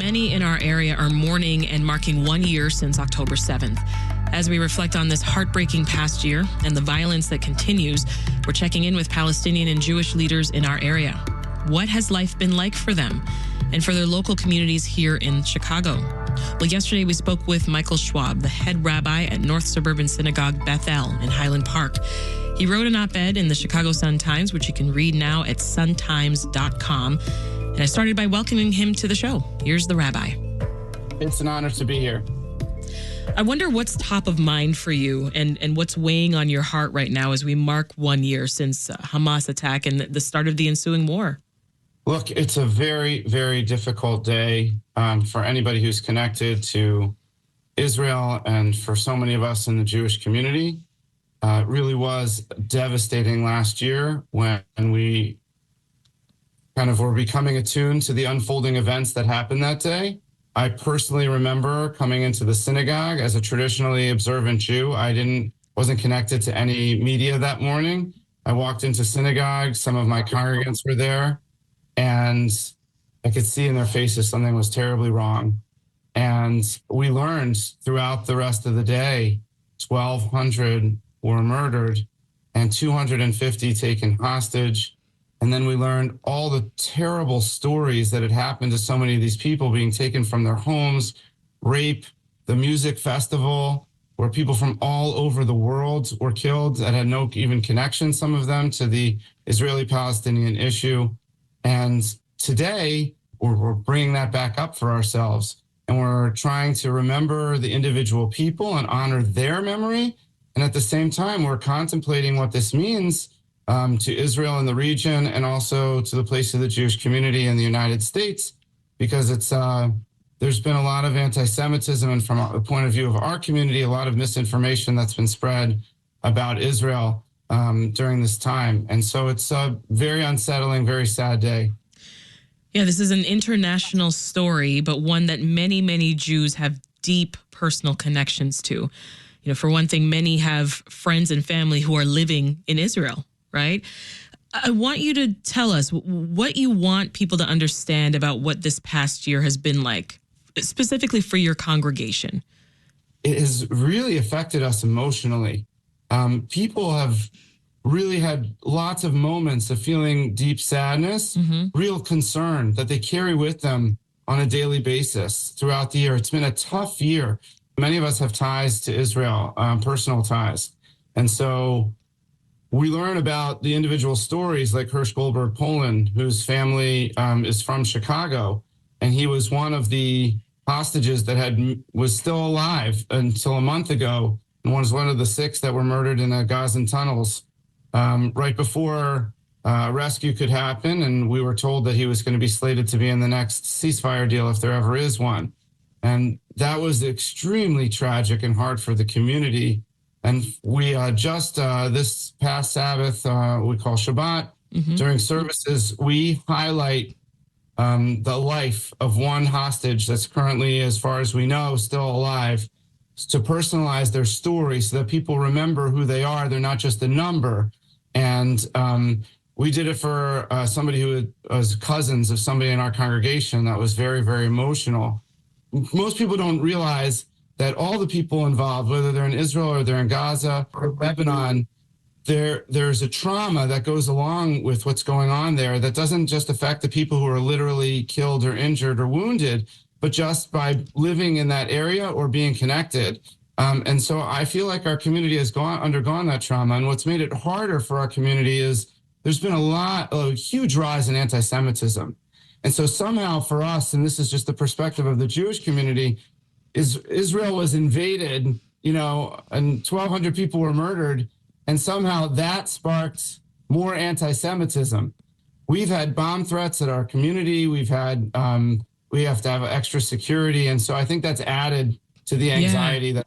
many in our area are mourning and marking 1 year since October 7th. As we reflect on this heartbreaking past year and the violence that continues, we're checking in with Palestinian and Jewish leaders in our area. What has life been like for them and for their local communities here in Chicago? Well, yesterday we spoke with Michael Schwab, the head rabbi at North Suburban Synagogue Bethel in Highland Park. He wrote an op-ed in the Chicago Sun-Times, which you can read now at suntimes.com. And I started by welcoming him to the show. Here's the rabbi. It's an honor to be here. I wonder what's top of mind for you and what's weighing on your heart right now as we mark 1 year since Hamas attack and the start of the ensuing war. Look, it's a very, very difficult day for anybody who's connected to Israel and for so many of us in the Jewish community. It really was devastating last year when we kind of were becoming attuned to the unfolding events that happened that day. I personally remember coming into the synagogue as a traditionally observant Jew. I wasn't connected to any media that morning. I walked into synagogue, some of my congregants were there, and I could see in their faces something was terribly wrong. And we learned throughout the rest of the day, 1,200 were murdered and 250 taken hostage. And then we learned all the terrible stories that had happened to so many of these people being taken from their homes, rape, the music festival, where people from all over the world were killed that had no even connection, some of them, to the Israeli-Palestinian issue. And today, we're bringing that back up for ourselves. And we're trying to remember the individual people and honor their memory. And at the same time, we're contemplating what this means to Israel and the region, and also to the place of the Jewish community in the United States, because there's been a lot of anti-Semitism, and from the point of view of our community, a lot of misinformation that's been spread about Israel during this time. And so it's a very unsettling, very sad day. Yeah, this is an international story, but one that many, many Jews have deep personal connections to. You know, for one thing, many have friends and family who are living in Israel. Right? I want you to tell us what you want people to understand about what this past year has been like, specifically for your congregation. It has really affected us emotionally. People have really had lots of moments of feeling deep sadness, real concern that they carry with them on a daily basis throughout the year. It's been a tough year. Many of us have ties to Israel, personal ties. And so we learn about the individual stories like Hirsch Goldberg Poland, whose family is from Chicago, and he was one of the hostages that was still alive until a month ago, and was one of the 6 that were murdered in the Gazan tunnels right before rescue could happen, and we were told that he was going to be slated to be in the next ceasefire deal if there ever is one. And that was extremely tragic and hard for the community. And we just this past Sabbath, we call Shabbat, during services, we highlight the life of one hostage that's currently, as far as we know, still alive, to personalize their story so that people remember who they are. They're not just a number. And we did it for somebody who was cousins of somebody in our congregation. That was very, very emotional. Most people don't realize that all the people involved, whether they're in Israel or they're in Gaza or Lebanon, there's a trauma that goes along with what's going on there that doesn't just affect the people who are literally killed or injured or wounded, but just by living in that area or being connected. And so I feel like our community has undergone that trauma. And what's made it harder for our community is there's been a huge rise in anti-Semitism. And so somehow for us, and this is just the perspective of the Jewish community, Israel was invaded, and 1,200 people were murdered, and somehow that sparked more anti-Semitism. We've had bomb threats at our community. We have to have extra security, and so I think that's added to the anxiety.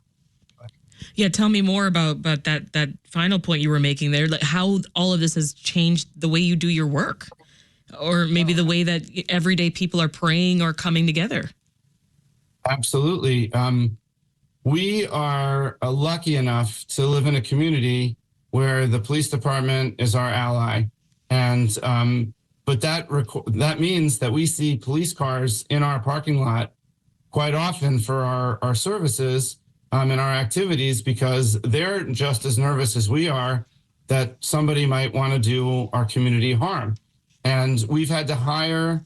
Yeah, tell me more about that final point you were making there, like how all of this has changed the way you do your work, or maybe the way that everyday people are praying or coming together. Absolutely. We are lucky enough to live in a community where the police department is our ally. And But that means that we see police cars in our parking lot quite often for our services and our activities, because they're just as nervous as we are that somebody might want to do our community harm. And we've had to hire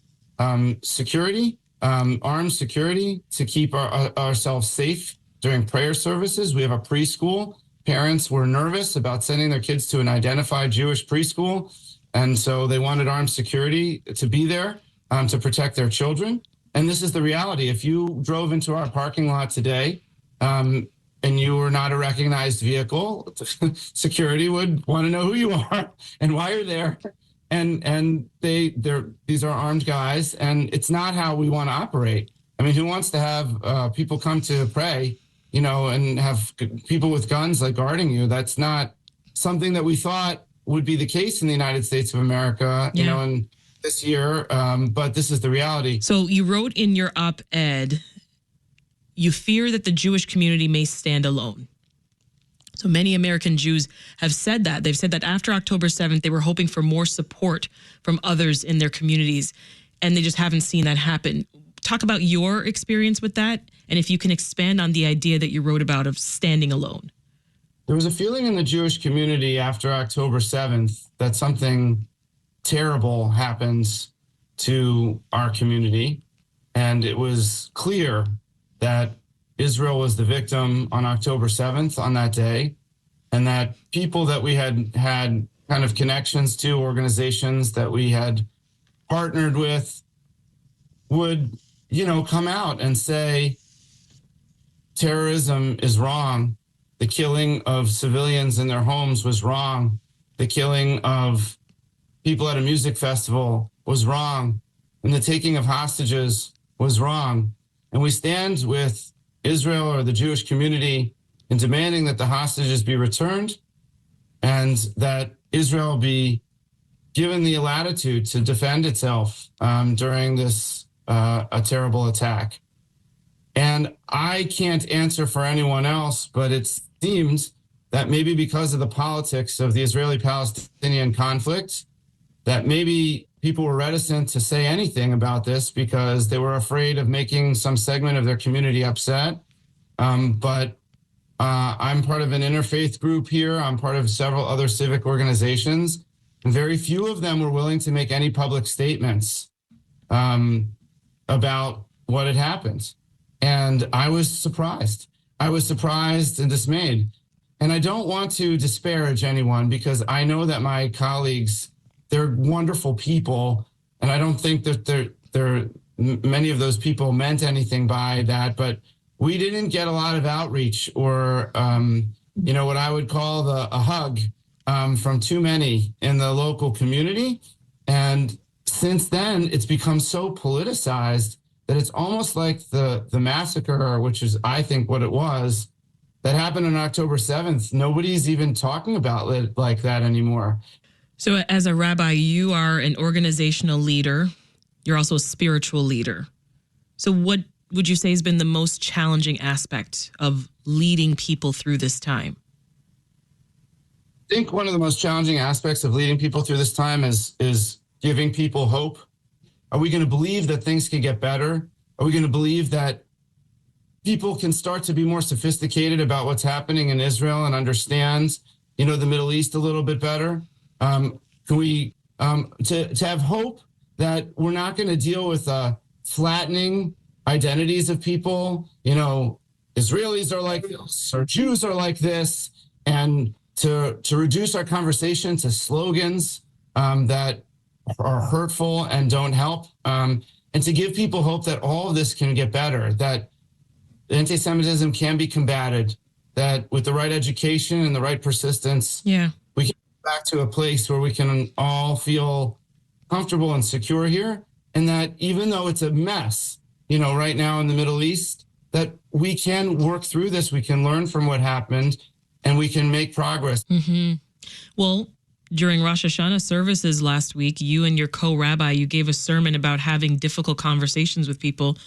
security, armed security, to keep ourselves safe during prayer services. We have a preschool. Parents were nervous about sending their kids to an identified Jewish preschool, and so they wanted armed security to be there to protect their children. And this is the reality. If you drove into our parking lot today and you were not a recognized vehicle, security would want to know who you are and why you're there. And these are armed guys, and it's not how we want to operate. I mean, who wants to have people come to pray, and have people with guns like guarding you? That's not something that we thought would be the case in the United States of America, in this year. But this is the reality. So you wrote in your op-ed, you fear that the Jewish community may stand alone. So many American Jews have said that. They've said that after October 7th, they were hoping for more support from others in their communities, and they just haven't seen that happen. Talk about your experience with that, and if you can expand on the idea that you wrote about of standing alone. There was a feeling in the Jewish community after October 7th that something terrible happens to our community, and it was clear that Israel was the victim on October 7th on that day, and that people that we had kind of connections to, organizations that we had partnered with, would, come out and say, terrorism is wrong. The killing of civilians in their homes was wrong. The killing of people at a music festival was wrong. And the taking of hostages was wrong. And we stand with Israel or the Jewish community in demanding that the hostages be returned and that Israel be given the latitude to defend itself during this a terrible attack. And I can't answer for anyone else, but it seems that maybe because of the politics of the Israeli-Palestinian conflict, that maybe people were reticent to say anything about this because they were afraid of making some segment of their community upset. But I'm part of an interfaith group here. I'm part of several other civic organizations, and very few of them were willing to make any public statements about what had happened. And I was surprised. I was surprised and dismayed. And I don't want to disparage anyone, because I know that my colleagues, they're wonderful people, and I don't think that many of those people meant anything by that. But we didn't get a lot of outreach or, what I would call a hug from too many in the local community. And since then, it's become so politicized that it's almost like the massacre, which is, I think, what it was, that happened on October 7th. Nobody's even talking about it like that anymore. So as a rabbi, you are an organizational leader. You're also a spiritual leader. So what would you say has been the most challenging aspect of leading people through this time? I think one of the most challenging aspects of leading people through this time is giving people hope. Are we going to believe that things can get better? Are we going to believe that people can start to be more sophisticated about what's happening in Israel and understand, the Middle East a little bit better? Can we to have hope that we're not going to deal with flattening identities of people? Israelis are like this, or Jews are like this, and to reduce our conversation to slogans that are hurtful and don't help, and to give people hope that all of this can get better, that anti-Semitism can be combated, that with the right education and the right persistence, we can get back to a place where we can all feel comfortable and secure here. And that even though it's a mess, right now in the Middle East, that we can work through this, we can learn from what happened, and we can make progress. Mm-hmm. Well, during Rosh Hashanah services last week, you and your co-rabbi, you gave a sermon about having difficult conversations with people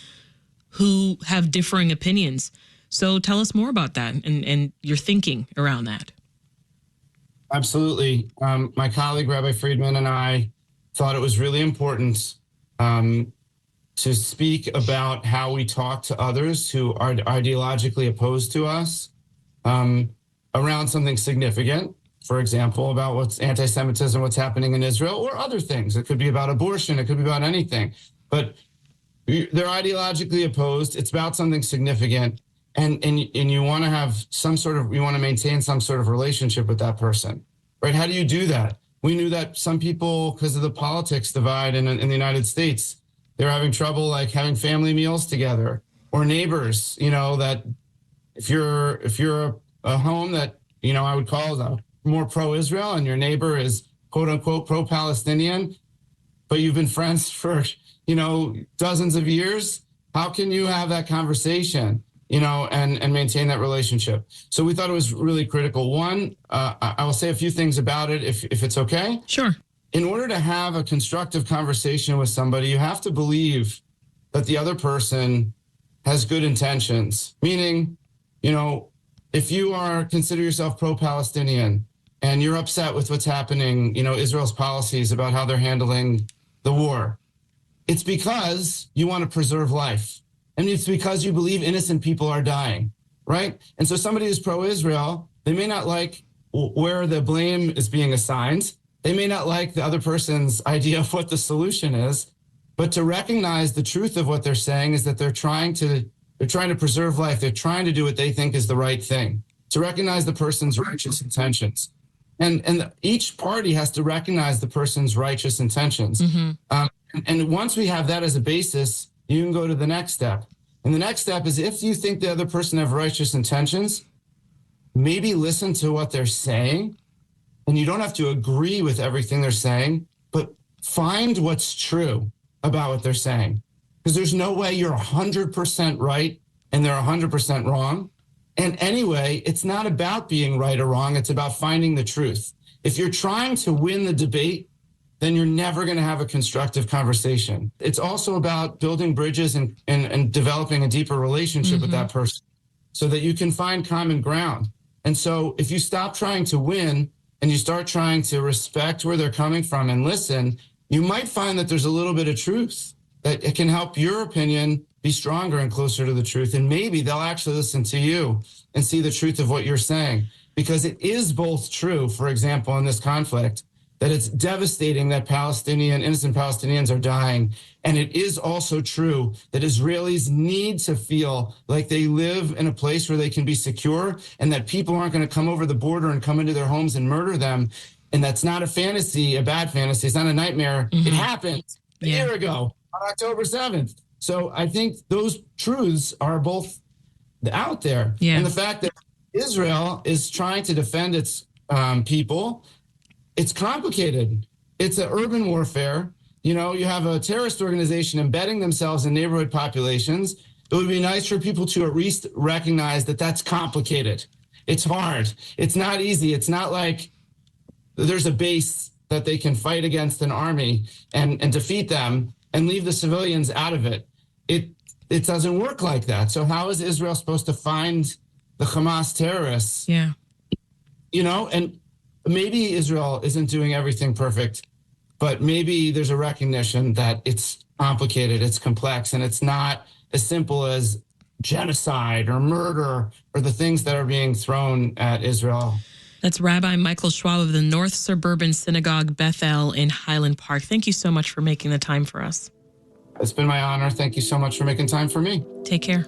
who have differing opinions. So tell us more about that and your thinking around that. Absolutely. My colleague, Rabbi Friedman, and I thought it was really important to speak about how we talk to others who are ideologically opposed to us around something significant. For example, about what's anti-Semitism, what's happening in Israel, or other things. It could be about abortion. It could be about anything. But they're ideologically opposed. It's about something significant. And you want to have you want to maintain some sort of relationship with that person, right? How do you do that? We knew that some people, because of the politics divide in the United States, they're having trouble like having family meals together, or neighbors, that if you're a home that, I would call more pro-Israel, and your neighbor is quote unquote pro-Palestinian, but you've been friends for, dozens of years, how can you have that conversation, and maintain that relationship? So we thought it was really critical. One, I will say a few things about it if it's okay. Sure. In order to have a constructive conversation with somebody, you have to believe that the other person has good intentions. Meaning, if you consider yourself pro-Palestinian and you're upset with what's happening, Israel's policies about how they're handling the war, it's because you want to preserve life. And it's because you believe innocent people are dying, right? And so somebody who's pro-Israel, they may not like where the blame is being assigned. They may not like the other person's idea of what the solution is, but to recognize the truth of what they're saying is that they're trying to preserve life. They're trying to do what they think is the right thing, to recognize the person's righteous intentions. And each party has to recognize the person's righteous intentions. Mm-hmm. And once we have that as a basis, you can go to the next step. And the next step is, if you think the other person have righteous intentions, maybe listen to what they're saying. And you don't have to agree with everything they're saying, but find what's true about what they're saying. Because there's no way you're 100% right and they're 100% wrong. And anyway, it's not about being right or wrong. It's about finding the truth. If you're trying to win the debate, then you're never going to have a constructive conversation. It's also about building bridges and developing a deeper relationship with that person so that you can find common ground. And so if you stop trying to win and you start trying to respect where they're coming from and listen, you might find that there's a little bit of truth that it can help your opinion be stronger and closer to the truth. And maybe they'll actually listen to you and see the truth of what you're saying, because it is both true, for example, in this conflict, that it's devastating that innocent Palestinians are dying. And it is also true that Israelis need to feel like they live in a place where they can be secure, and that people aren't going to come over the border and come into their homes and murder them. And that's not a fantasy, a bad fantasy. It's not a nightmare. Mm-hmm. It happened a year ago on October 7th. So I think those truths are both out there. Yeah. And the fact that Israel is trying to defend its people, it's complicated. It's an urban warfare. You have a terrorist organization embedding themselves in neighborhood populations. It would be nice for people to at least recognize that that's complicated. It's hard. It's not easy. It's not like there's a base that they can fight against an army and defeat them and leave the civilians out of it. It doesn't work like that. So how is Israel supposed to find the Hamas terrorists? Yeah. And maybe Israel isn't doing everything perfect, but maybe there's a recognition that it's complicated, it's complex, and it's not as simple as genocide or murder or the things that are being thrown at Israel. That's Rabbi Michael Schwab of the North Suburban Synagogue Bethel in Highland Park. Thank you so much for making the time for us. It's been my honor. Thank you so much for making time for me. Take care.